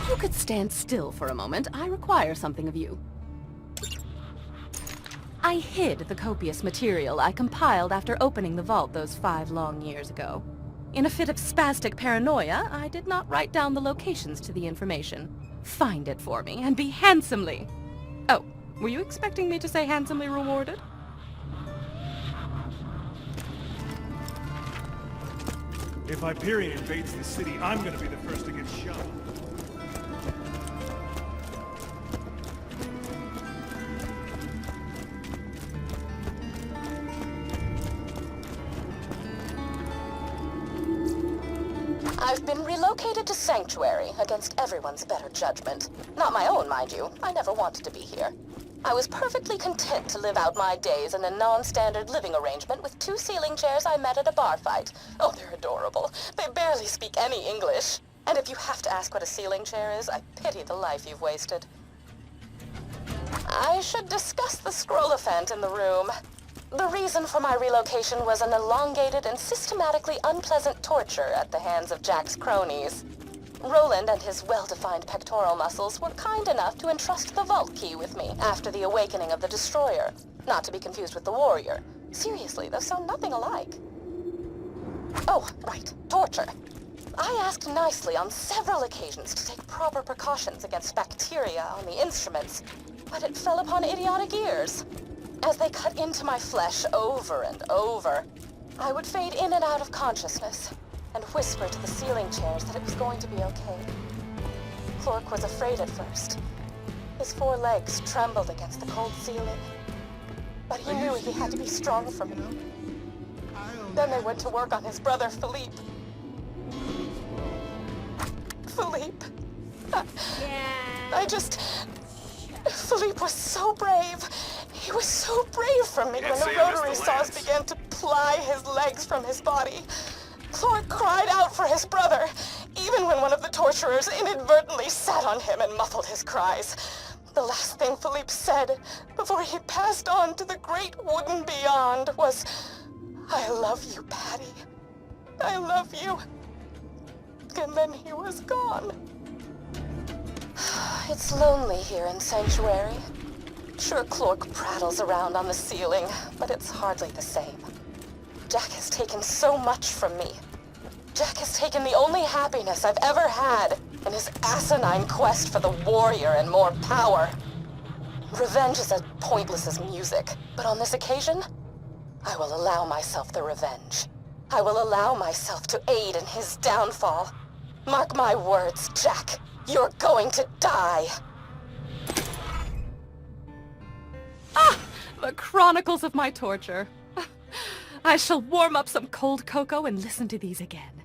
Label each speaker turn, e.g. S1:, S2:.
S1: If you could stand still for a moment, I require something of you. I hid the copious material I compiled after opening the vault those 5 long years ago. In a fit of spastic paranoia, I did not write down the locations to the information. Find it for me, and be handsomely... Oh, were you expecting me to say handsomely rewarded?
S2: If Hyperion invades the city, I'm gonna be the first to get shot.
S1: I've been relocated to Sanctuary, against everyone's better judgment. Not my own, mind you. I never wanted to be here. I was perfectly content to live out my days in a non-standard living arrangement with 2 ceiling chairs I met at a bar fight. Oh, they're adorable. They barely speak any English. And if you have to ask what a ceiling chair is, I pity the life you've wasted. I should discuss the scroll-ophant in the room. The reason for my relocation was an elongated and systematically unpleasant torture at the hands of Jack's cronies. Roland and his well-defined pectoral muscles were kind enough to entrust the vault key with me after the awakening of the Destroyer. Not to be confused with the Warrior. Seriously, those sound nothing alike. Oh, right, torture. I asked nicely on several occasions to take proper precautions against bacteria on the instruments, but it fell upon idiotic ears. As they cut into my flesh over and over, I would fade in and out of consciousness and whisper to the ceiling chairs that it was going to be okay. Clark was afraid at first. His 4 legs trembled against the cold ceiling. But he knew he had to be strong for me. Then they went to work on his brother, Philippe. Philippe. Philippe was so brave. He was so brave for me when the rotary saws began to ply his legs from his body. Clark cried out for his brother, even when one of the torturers inadvertently sat on him and muffled his cries. The last thing Philippe said before he passed on to the great wooden beyond was, "I love you, Patty. I love you." And then he was gone. It's lonely here in Sanctuary. Sure, Clark prattles around on the ceiling, but it's hardly the same. Jack has taken so much from me. Jack has taken the only happiness I've ever had in his asinine quest for the Warrior and more power. Revenge is as pointless as music, but on this occasion, I will allow myself the revenge. I will allow myself to aid in his downfall. Mark my words, Jack. You're going to die. Ah! The chronicles of my torture. I shall warm up some cold cocoa and listen to these again.